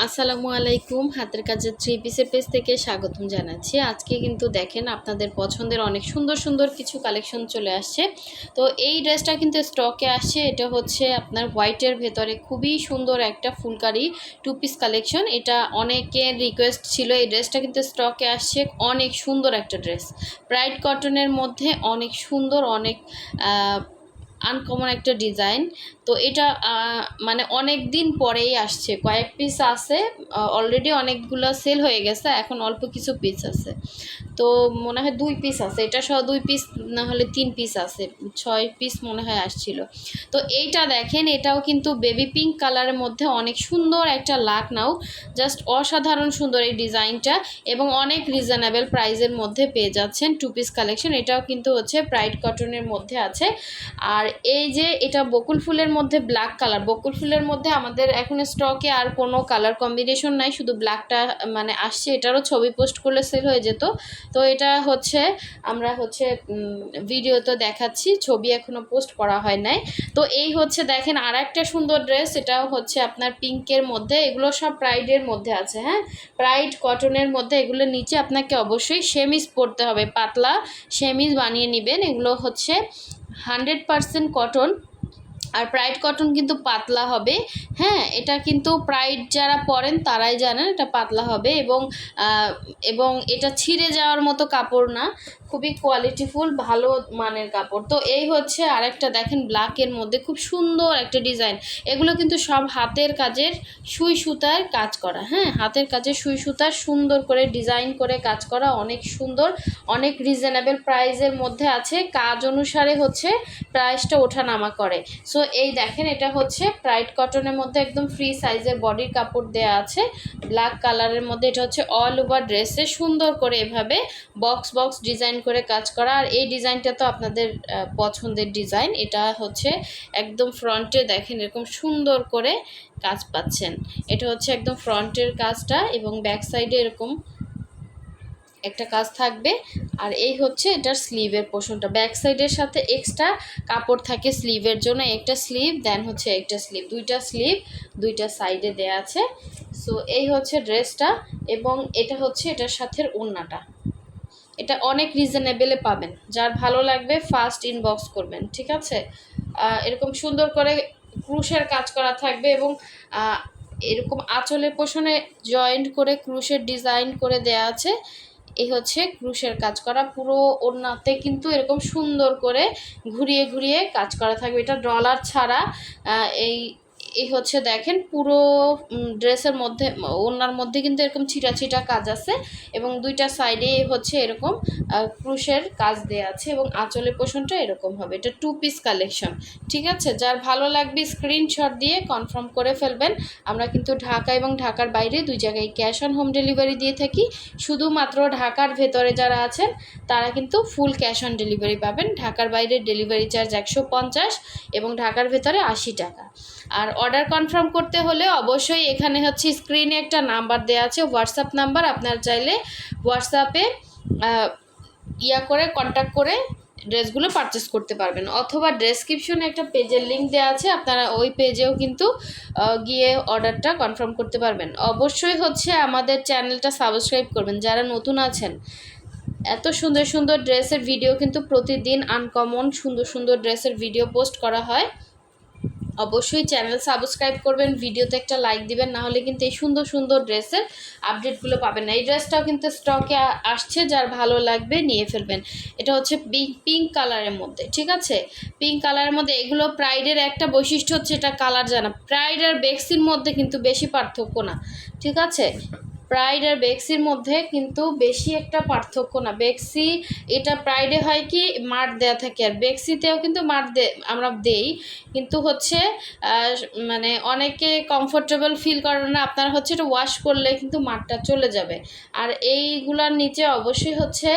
আসসালামু আলাইকুম। হাতের কাজের থ্রি পিসের পেজ থেকে স্বাগতম জানাচ্ছি। আজকে কিন্তু দেখেন আপনাদের পছন্দের অনেক সুন্দর সুন্দর কিছু কালেকশন চলে আসছে। তো এই ড্রেসটা কিন্তু স্টকে আসছে। এটা হচ্ছে আপনার হোয়াইটের ভেতরে খুবই সুন্দর একটা ফুলকারি টু পিস কালেকশন। এটা অনেকের রিকোয়েস্ট ছিল। এই ড্রেসটা কিন্তু স্টকে আসছে। অনেক সুন্দর একটা ড্রেস, ব্রাইট কটনের মধ্যে অনেক সুন্দর, অনেক আনকমন একটা ডিজাইন। তো এটা মানে অনেক দিন পরেই আসছে, কয়েক পিস আছে, অলরেডি অনেকগুলো সেল হয়ে গেছে, এখন অল্প কিছু পিস আছে। তো মনে হয় 2 পিস আছে, এটা সহ 2 পিস না হলে 3 পিস আছে, 6 পিস মনে হয় আসছিল। তো এইটা দেখেন, এটাও কিন্তু বেবি পিঙ্ক কালারের মধ্যে অনেক সুন্দর একটা লাকনাও, জাস্ট অসাধারণ সুন্দর এই ডিজাইনটা, এবং অনেক রিজনেবল প্রাইসের মধ্যে পেয়ে যাচ্ছেন টু পিস কালেকশন। এটাও কিন্তু হচ্ছে ব্রাইট কটনের মধ্যে আছে। আর এই যে এটা বকুল ফুলের মধ্যে ব্ল্যাক কালার, বকুল ফুলের মধ্যে আমাদের এখন স্টকে আর কোনো কালার কম্বিনেশন নাই, শুধু ব্ল্যাকটা মানে আসছে। এটারও ছবি পোস্ট করলে সেল হয়ে যেত। তো এটা হচ্ছে আমরা হচ্ছে ভিডিওতে দেখাচ্ছি, ছবি এখনো পোস্ট করা হয় নাই। তো এই হচ্ছে দেখেন আর একটা সুন্দর ড্রেস, এটাও হচ্ছে আপনার পিঙ্কের মধ্যে। এগুলো সব প্রাইডের মধ্যে আছে, হ্যাঁ, প্রাইড কটনের মধ্যে। এগুলোর নিচে আপনাকে অবশ্যই সেমিজ পরতে হবে, পাতলা সেমিজ বানিয়ে নেবেন। এগুলো হচ্ছে 100% কটন, আর প্রাইড কটন কিন্তু পাতলা হবে। হ্যাঁ, এটা কিন্তু প্রাইড যারা পরেন তারাই জানেন এটা পাতলা হবে, এবং এটা ছিঁড়ে যাওয়ার মতো কাপড় না, খুবই কোয়ালিটিফুল ভালো মানের কাপড়। তো এই হচ্ছে আরেকটা দেখেন ব্ল্যাকের মধ্যে খুব সুন্দর একটা ডিজাইন। এগুলো কিন্তু সব হাতের কাজের সুই সুতার কাজ করা, হ্যাঁ, হাতের কাজের সুই সুতার সুন্দর করে ডিজাইন করে কাজ করা, অনেক সুন্দর, অনেক রিজনেবল প্রাইসের মধ্যে আছে। কাজ অনুসারে হচ্ছে প্রাইসটা ওঠানামা করে। সো এই দেখেন, এটা হচ্ছে ব্রাইট কটনের মধ্যে একদম ফ্রি সাইজের বডির কাপড় দেয়া আছে, ব্ল্যাক কালারের মধ্যে। এটা হচ্ছে অল ওভার ড্রেসে সুন্দর করে এভাবে বক্স বক্স ডিজাইন করে কাজ করা। আর এই ডিজাইনটা তো আপনাদের পছন্দের ডিজাইন। এটা হচ্ছে একদম ফ্রন্টে দেখেন এরকম সুন্দর করে কাজ পাচ্ছেন। এটা হচ্ছে একদম ফ্রন্টের কাজটা, এবং ব্যাক সাইডে এরকম একটা কাজ থাকবে। আর এই হচ্ছে এটার স্লিভের পোর্শনটা, ব্যাক সাইডের সাথে এক্সট্রা কাপড় থাকে স্লিভের জন্য, একটা স্লিভ দেন হচ্ছে একটা স্লিভ, দুইটা স্লিভ দুইটা সাইডে দেয়া আছে। সো এই হচ্ছে ড্রেসটা, এবং এটা হচ্ছে এটার সাথে ওড়নাটা। এটা অনেক রিজনেবলে পাবেন, যার ভালো লাগবে ফার্স্ট ইনবক্স করবেন, ঠিক আছে। এরকম সুন্দর করে ক্রুশের কাজ করা থাকবে, এবং এরকম আঁচলের পোষণে জয়েন্ট করে ক্রুশের ডিজাইন করে দেয়া আছে। এই হচ্ছে ক্রুশের কাজ করা, পুরো ওড়নাতে কিন্তু এরকম সুন্দর করে ঘুরিয়ে ঘুরিয়ে কাজ করা থাকবে। এটা ডলার ছাড়া। এই এই হচ্ছে দেখেন পুরো ড্রেসের মধ্যে, ওড়নার মধ্যে কিন্তু এরকম ছিটা ছিটা কাজ আছে, এবং দুইটা সাইডে হচ্ছে এরকম ক্রুশের কাজ দেওয়া আছে, এবং আঁচলের পোষণটা এরকম হবে। এটা টু পিস কালেকশন, ঠিক আছে। যার ভালো লাগবে স্ক্রিনশট দিয়ে কনফার্ম করে ফেলবেন। আমরা কিন্তু ঢাকা এবং ঢাকার বাইরে দুই জায়গায় ক্যাশ অন হোম ডেলিভারি দিয়ে থাকি। শুধুমাত্র ঢাকার ভেতরে যারা আছেন তারা কিন্তু ফুল ক্যাশ অন ডেলিভারি পাবেন। ঢাকার বাইরে ডেলিভারি চার্জ 150, এবং ঢাকার ভেতরে 80 টাকা। আর অর্ডার কনফার্ম করতে হলে অবশ্যই এখানে হচ্ছে স্ক্রিনে একটা নাম্বার দেওয়া আছে, হোয়াটসঅ্যাপ নাম্বার। আপনার চাইলে হোয়াটসঅ্যাপে করে কন্ট্যাক্ট করে ড্রেসগুলো পারচেস করতে পারবেন, অথবা ডেসক্রিপশনে একটা পেজের লিঙ্ক দেওয়া আছে, আপনারা ওই পেজেও কিন্তু গিয়ে অর্ডারটা কনফার্ম করতে পারবেন। অবশ্যই হচ্ছে আমাদের চ্যানেলটা সাবস্ক্রাইব করবেন যারা নতুন আছেন। এত সুন্দর সুন্দর ড্রেসের ভিডিও কিন্তু প্রতিদিন আনকমন সুন্দর সুন্দর ড্রেসের ভিডিও পোস্ট করা হয়। অবশ্যই চ্যানেল সাবস্ক্রাইব করবেন, ভিডিওতে একটা লাইক দিবেন, না হলে কিন্তু এই সুন্দর সুন্দর ড্রেসের আপডেটগুলো পাবেন না। এই ড্রেসটাও কিন্তু স্টকে আসছে, যার ভালো লাগবে নিয়ে ফেলবেন। এটা হচ্ছে পিঙ্ক কালারের মধ্যে, ঠিক আছে, পিঙ্ক কালারের মধ্যে। এগুলো প্রাইডের একটা বৈশিষ্ট্য হচ্ছে এটা কালার জানা। প্রাইড আর বেক্সির মধ্যে কিন্তু বেশি পার্থক্য না, ঠিক আছে। প্রাইড আর বেক্সির মধ্যে কিন্তু বেশি একটা পার্থক্য না। বেক্সি এটা প্রাইডে হয় কি মার্ক দেওয়া থাকে, আর বেক্সিতেও কিন্তু মার্ক আমরা দেই, কিন্তু হচ্ছে মানে অনেকে কমফোর্টেবল ফিল করেন না। আপনারা হচ্ছে এটা ওয়াশ করলে কিন্তু মার্কটা চলে যাবে। আর এইগুলোর নিচে অবশ্যই হচ্ছে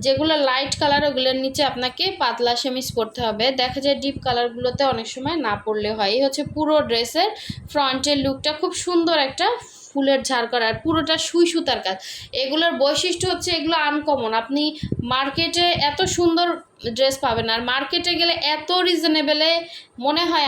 যেগুলো লাইট কালার ওগুলোর নিচে আপনাকে পাতলা সেমিজ পরতে হবে। দেখা যায় ডিপ কালারগুলোতে অনেক সময় না পরলে হয়। এই হচ্ছে পুরো ড্রেসের ফ্রন্টের লুকটা, খুব সুন্দর একটা ফুলের ঝাড় করা, আর পুরোটা সুই সুতার কাজ। এগুলোর বৈশিষ্ট্য হচ্ছে এগুলো আনকমন, আপনি মার্কেটে এত সুন্দর ড্রেস পাবেন। আর মার্কেটে গেলে এত রিজনেবলে মনে হয়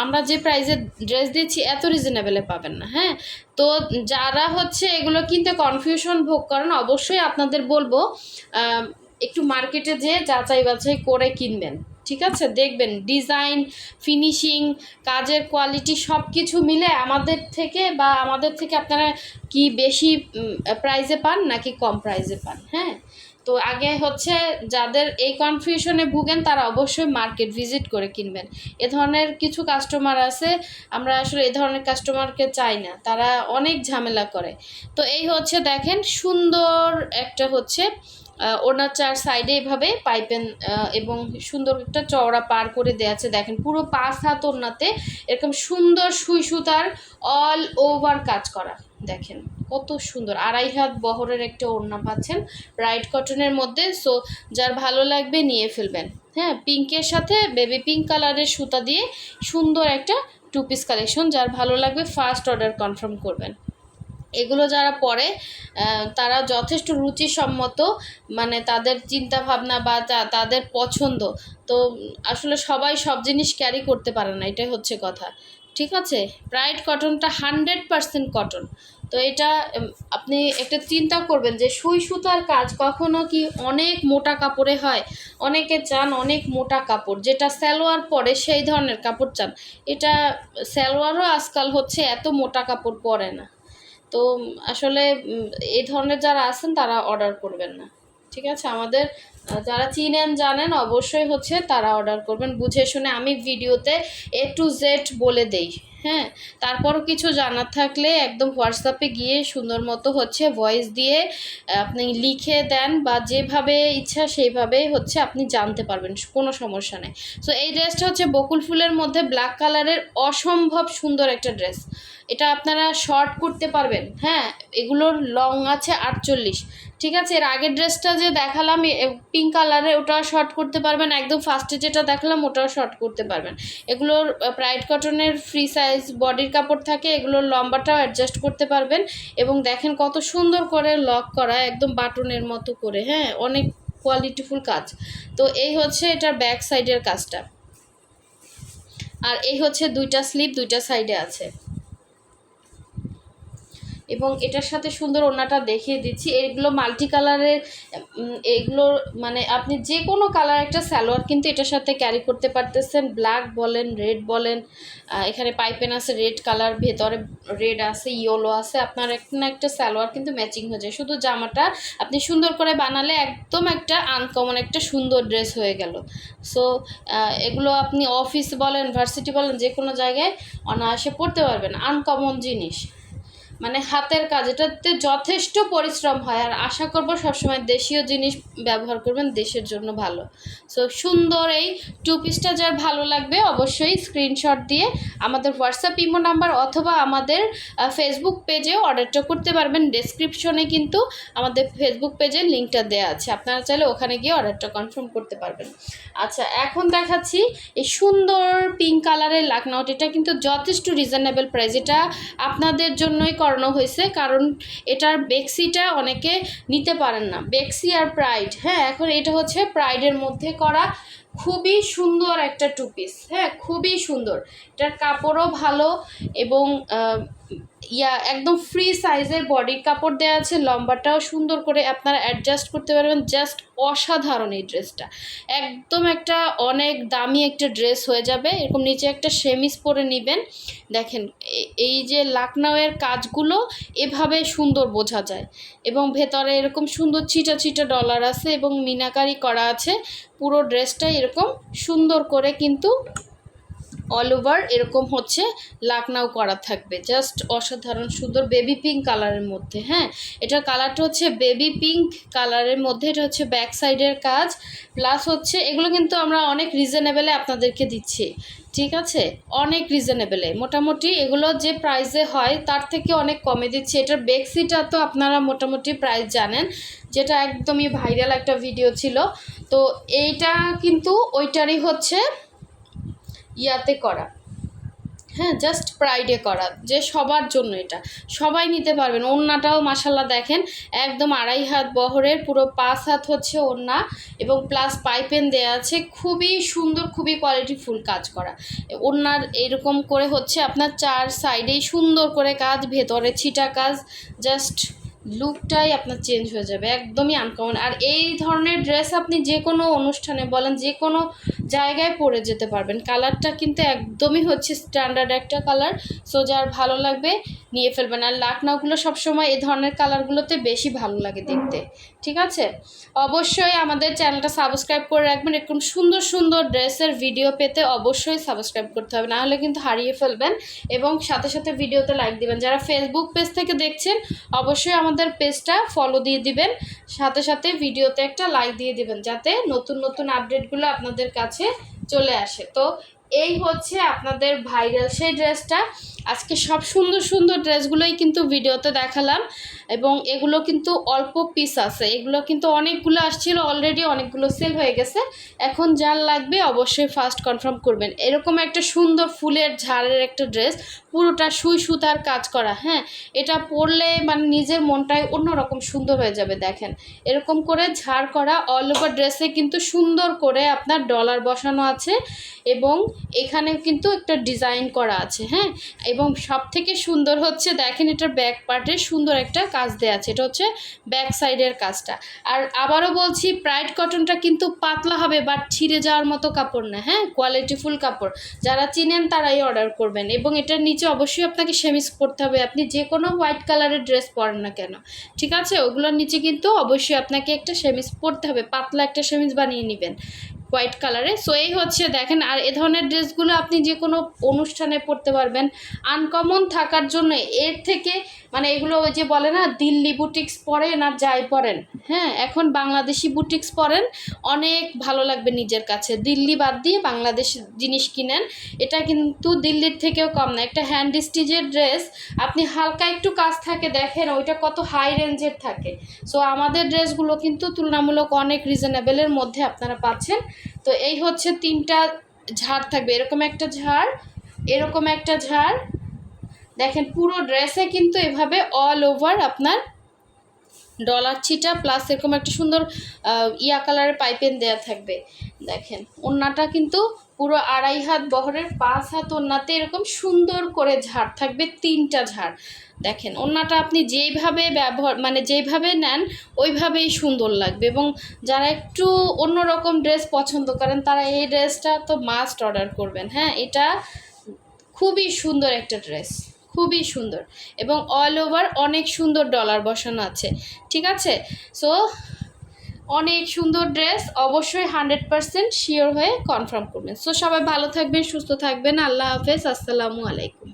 আমরা যে প্রাইসে ড্রেস দিচ্ছি এত রিজনেবলে পাবেন না। হ্যাঁ, তো যারা হচ্ছে এগুলো কিনতে কনফিউশন ভোগ করেন, অবশ্যই আপনাদের বলবো একটু মার্কেটে যেয়ে যাচাই বাছাই করে কিনবেন। ঠিক আছে, দেখবেন ডিজাইন, ফিনিশিং, কাজের কোয়ালিটি সব কিছু মিলে আমাদের থেকে আপনারা কি বেশি প্রাইসে পান নাকি কম প্রাইসে পান। হ্যাঁ, তো আগে হচ্ছে যাদের এই কনফিউশনে ভুগেন তারা অবশ্যই মার্কেট ভিজিট করে কিনবেন। এ ধরনের কিছু কাস্টমার আছে, আমরা আসলে এ ধরনের কাস্টমারকে চাই না, তারা অনেক ঝামেলা করে। তো এই হচ্ছে দেখেন সুন্দর একটা হচ্ছে ওনার 4 সাইডে এভাবে পাইপেন এবং সুন্দর একটা চওড়া পার করে দেওয়া আছে। দেখেন পুরো 5 হাত ওড়নাতে এরকম সুন্দর সুই সুতার অল ওভার কাজ করা। দেখেন কত সুন্দর, 2.5 হাত বহরের একটা ওড়না পাচ্ছেন ব্রাইট কটনের মধ্যে। সো যার ভালো লাগবে নিয়ে ফেলবেন। হ্যাঁ, পিঙ্কের সাথে বেবি পিঙ্ক কালারের সুতা দিয়ে সুন্দর একটা 2 পিস কালেকশন, যার ভালো লাগবে ফার্স্ট অর্ডার কনফার্ম করবেন। এগুলো যারা পরে তারা যথেষ্ট রুচিসম্মত, মানে তাদের চিন্তা ভাবনা বা তাদের পছন্দ। তো আসলে সবাই সব জিনিস ক্যারি করতে পারে না, এটাই হচ্ছে কথা। ঠিক আছে, ব্রাইট কটনটা 100% কটন। তো এটা আপনি একটা চিন্তা করবেন যে সুই সুতার কাজ কখনো কি অনেক মোটা কাপড়ে হয়। অনেকে চান অনেক মোটা কাপড়, যেটা সালোয়ার পরে সেই ধরনের কাপড় চান। এটা সালোয়ারও আজকাল হচ্ছে এত মোটা কাপড় পরে না। তো আসলে এই ধরনের যারা আছেন তারা অর্ডার করবেন না। ঠিক আছে, আমাদের যারা চিনেন জানেন অবশ্যই হচ্ছে তারা অর্ডার করবেন বুঝে শুনে। আমি ভিডিওতে A to Z বলে দেই। হ্যাঁ, তারপরও কিছু জানার থাকলে একদম হোয়াটসঅ্যাপে গিয়ে সুন্দর মতো হচ্ছে ভয়েস দিয়ে আপনি লিখে দেন, বা যেভাবে ইচ্ছা সেইভাবে হচ্ছে আপনি জানতে পারবেন, কোনো সমস্যা নেই। সো এই ড্রেসটা হচ্ছে বকুল ফুলের মধ্যে ব্ল্যাক কালারের অসম্ভব সুন্দর একটা ড্রেস। এটা আপনারা শর্ট করতে পারবেন। হ্যাঁ, এগুলোর লং আছে 48। ঠিক আছে, এর আগের ড্রেসটা যে দেখালাম পিঙ্ক কালারে, ওটাও শর্ট করতে পারবেন। একদম ফার্স্টে যেটা দেখালাম ওটাও শর্ট করতে পারবেন। এগুলোর ব্রাইট কটনের ফ্রি সাইজ বডির কাপড় থাকে, এগুলোর লম্বাটাও অ্যাডজাস্ট করতে পারবেন। এবং দেখেন কত সুন্দর করে লক করা, একদম বাটনের মতো করে। হ্যাঁ, অনেক কোয়ালিটিফুল কাজ। তো এই হচ্ছে এটার ব্যাক সাইডের কাজটা। আর এই হচ্ছে 2টা স্লিভ 2টা সাইডে আছে। এবং এটার সাথে সুন্দর ওড়নাটা দেখিয়ে দিচ্ছি। এগুলো মাল্টি কালারের, এগুলো মানে আপনি যে কোনো কালার একটা সালোয়ার কিন্তু এটার সাথে ক্যারি করতে পারতেছেন। ব্ল্যাক বলেন, রেড বলেন, এখানে পাইপেন আছে রেড কালার, ভেতরে রেড আছে, ইয়েলো আছে। আপনার একটা সালোয়ার কিন্তু ম্যাচিং হয়ে যায়। শুধু জামাটা আপনি সুন্দর করে বানালে একদম একটা আনকমন একটা সুন্দর ড্রেস হয়ে গেল। সো এগুলো আপনি অফিস বলেন, ভার্সিটি বলেন, যে কোনো জায়গায় অনায়াসে পড়তে পারবেন। আনকমন জিনিস, মানে হাতের কাজ, এটাতে যথেষ্ট পরিশ্রম হয়। আর আশা করব সবসময় দেশীয় জিনিস ব্যবহার করবেন, দেশের জন্য ভালো। সো সুন্দর এই 2 পিসটা যার ভালো লাগবে অবশ্যই স্ক্রিনশট দিয়ে আমাদের হোয়াটসঅ্যাপ ইমো নাম্বার অথবা আমাদের ফেসবুক পেজেও অর্ডারটা করতে পারবেন। ডেসক্রিপশনে কিন্তু আমাদের ফেসবুক পেজের লিঙ্কটা দেওয়া আছে, আপনারা চাইলে ওখানে গিয়ে অর্ডারটা কনফার্ম করতে পারবেন। আচ্ছা, এখন দেখাচ্ছি এই সুন্দর পিঙ্ক কালারের লাকনাউট। এটা কিন্তু যথেষ্ট রিজনেবল প্রাইস, এটা আপনাদের জন্যই করানো হয়েছে, কারণ এটার বেক্সিটা অনেকে নিতে পারেন না, বেক্সি আর প্রাইড। হ্যাঁ, এখন এটা হচ্ছে প্রাইডের মধ্যে করা খুবই সুন্দর একটা 2 পিস। হ্যাঁ, খুবই সুন্দর, এটার কাপড়ও ভালো এবং একদম ফ্রি সাইজের বডির কাপড় দেওয়া আছে। লম্বাটাও সুন্দর করে আপনারা অ্যাডজাস্ট করতে পারবেন। জাস্ট অসাধারণ এই ড্রেসটা, একদম একটা অনেক দামি একটা ড্রেস হয়ে যাবে। এরকম নিচে একটা সেমিস পরে নেবেন। দেখেন এই যে লাকনাওয়ের কাজগুলো এভাবে সুন্দর বোঝা যায়, এবং ভেতরে এরকম সুন্দর ছিটা ছিটা ডলার আছে এবং মিনাকারি করা আছে। পুরো ড্রেসটাই এরকম সুন্দর করে কিন্তু অল ওভার এরকম হচ্ছে লাকনাও করা থাকবে। জাস্ট অসাধারণ সুন্দর বেবি পিঙ্ক কালারের মধ্যে। হ্যাঁ, এটার কালারটা হচ্ছে বেবি পিঙ্ক কালারের মধ্যে। এটা হচ্ছে ব্যাক সাইডের কাজ, প্লাস হচ্ছে এগুলো কিন্তু আমরা অনেক রিজনেবলে আপনাদেরকে দিচ্ছি। ঠিক আছে, অনেক রিজনেবলে, মোটামুটি এগুলো যে প্রাইসে হয় তার থেকে অনেক কমে দিচ্ছি। এটার বেক্সিটা তো আপনারা মোটামুটি প্রাইস জানেন, যেটা একদমই ভাইরাল একটা ভিডিও ছিল। তো এইটা কিন্তু ওইটারই হচ্ছে ইয়াতে করা। হ্যাঁ, জাস্ট প্রাইডে করা, যে সবার জন্য এটা, সবাই নিতে পারবেন। ওড়নাটাও মাশাল্লাহ দেখেন একদম 2.5 হাত বহরের, পুরো 5 হাত হচ্ছে ওড়না, এবং প্লাস পাইপেন দেওয়া আছে, খুবই সুন্দর, খুবই কোয়ালিটিফুল কাজ করা। ওড়নার এরকম করে হচ্ছে আপনার 4 সাইডেই সুন্দর করে কাজ, ভেতরে ছিটা কাজ, জাস্ট লুকটাই আপনার চেঞ্জ হয়ে যাবে, একদমই আনকমন। আর এই ধরনের ড্রেস আপনি যে কোনো অনুষ্ঠানে বলেন, যে কোনো জায়গায় পরে যেতে পারবেন। কালারটা কিন্তু একদমই হচ্ছে স্ট্যান্ডার্ড একটা কালার, সো যার ভালো লাগবে নিয়ে ফেলবেন। আর লাকনাগুলো সবসময় এই ধরনের কালারগুলোতে বেশি ভালো লাগে দেখতে, ঠিক আছে? অবশ্যই আমাদের চ্যানেলটা সাবস্ক্রাইব করে রাখবেন। এরকম সুন্দর সুন্দর ড্রেসের ভিডিও পেতে অবশ্যই সাবস্ক্রাইব করতে হবে, নাহলে কিন্তু হারিয়ে ফেলবেন। এবং সাথে সাথে ভিডিওতে লাইক দিবেন। যারা ফেসবুক পেজ থেকে দেখছেন অবশ্যই আমাদের পেজটা ফলো দিয়ে দিবেন, সাথে সাথে ভিডিওতে একটা লাইক দিয়ে দিবেন, যাতে নতুন নতুন আপডেটগুলো আপনাদের কাছে চলে আসে। তো এই হচ্ছে আপনাদের ভাইরাল সেই ড্রেসটা। আজকে সব সুন্দর সুন্দর ড্রেসগুলোই কিন্তু ভিডিওতে দেখালাম, এবং এগুলো কিন্তু অল্প পিস আছে, এগুলো কিন্তু অনেকগুলো আসছিল অলরেডি, অনেকগুলো সেল হয়ে গেছে। এখন যার লাগবে অবশ্যই ফার্স্ট কনফার্ম করবেন। এরকম একটা সুন্দর ফুলের ঝাড়ের একটা ড্রেস, পুরোটা সুই সুতার কাজ করা, হ্যাঁ, এটা পরলে মানে নিজের মনটাই অন্যরকম সুন্দর হয়ে যাবে। দেখেন এরকম করে ঝাড় করা অল ওভার ড্রেসে কিন্তু সুন্দর করে আপনার ডলার বসানো আছে, এবং এখানে কিন্তু একটা ডিজাইন করা আছে, হ্যাঁ। এবং সব থেকে সুন্দর হচ্ছে দেখেন এটার ব্যাক পার্টে সুন্দর একটা কাজ দেওয়া আছে, এটা হচ্ছে ব্যাক সাইডের কাজটা। আর আবারও বলছি, প্রাইড কটনটা কিন্তু পাতলা হবে, বাট ছিঁড়ে যাওয়ার মতো কাপড় না, হ্যাঁ, কোয়ালিটিফুল কাপড়। যারা চিনেন তারাই অর্ডার করবেন। এবং এটার নিচে অবশ্যই আপনাকে সেমিজ পরতে হবে, আপনি যে কোনো হোয়াইট কালারের ড্রেস পরেন না কেন, ঠিক আছে? ওগুলোর নিচে কিন্তু অবশ্যই আপনাকে একটা সেমিজ পরতে হবে, পাতলা একটা সেমিজ বানিয়ে নেবেন হোয়াইট কালারে। সো এই হচ্ছে দেখেন, আর এ ধরনের ড্রেসগুলো আপনি যে কোনো অনুষ্ঠানে পরতে পারবেন। আনকমন থাকার জন্য এর থেকে মানে এগুলো ওই যে বলে না, দিল্লি বুটিক্স পরেন আর যাই পরেন, হ্যাঁ, এখন বাংলাদেশি বুটিক্স পরেন, অনেক ভালো লাগবে নিজের কাছে। দিল্লি বাদ দিয়ে বাংলাদেশ জিনিস কিনেন, এটা কিন্তু দিল্লির থেকেও কম না। একটা হ্যান্ড স্টিচের ড্রেস আপনি হালকা একটু কাজ থাকে দেখেন ওইটা কত হাই রেঞ্জের থাকে। সো আমাদের ড্রেসগুলো কিন্তু তুলনামূলক অনেক রিজনেবলের মধ্যে আপনারা পাচ্ছেন। তো এই হচ্ছে 3টা ঝাড় থাকবে, এরকম একটা ঝাড়, এরকম একটা ঝাড়, দেখেন পুরো ড্রেসে কিন্তু এভাবে অল ওভার আপনার ডলার ছিটা, প্লাস এরকম একটা সুন্দর ইয়া কালারের পাইপেন দেয়া থাকবে। দেখেন ওড়নাটা কিন্তু পুরো 2.5 হাত বহরের, 5 হাত ওড়নাতে এরকম সুন্দর করে ঝাড় থাকবে, 3টা ঝাড়। দেখেন ওড়নাটা আপনি যেইভাবে ব্যবহার মানে যেইভাবে নেন ওইভাবেই সুন্দর লাগবে। এবং যারা একটু অন্যরকম ড্রেস পছন্দ করেন তারা এই ড্রেসটা তো মাস্ট অর্ডার করবেন, হ্যাঁ। এটা খুবই সুন্দর একটা ড্রেস, খুবই সুন্দর, এবং অল ওভার অনেক সুন্দর ডলার বসানো আছে, ঠিক আছে? সো অনেক সুন্দর ড্রেস, অবশ্যই 100% শিওর হয়ে কনফার্ম করবেন। সো সবাই ভালো থাকবেন, সুস্থ থাকবেন, আল্লাহ হাফেজ, আসসালামু আলাইকুম।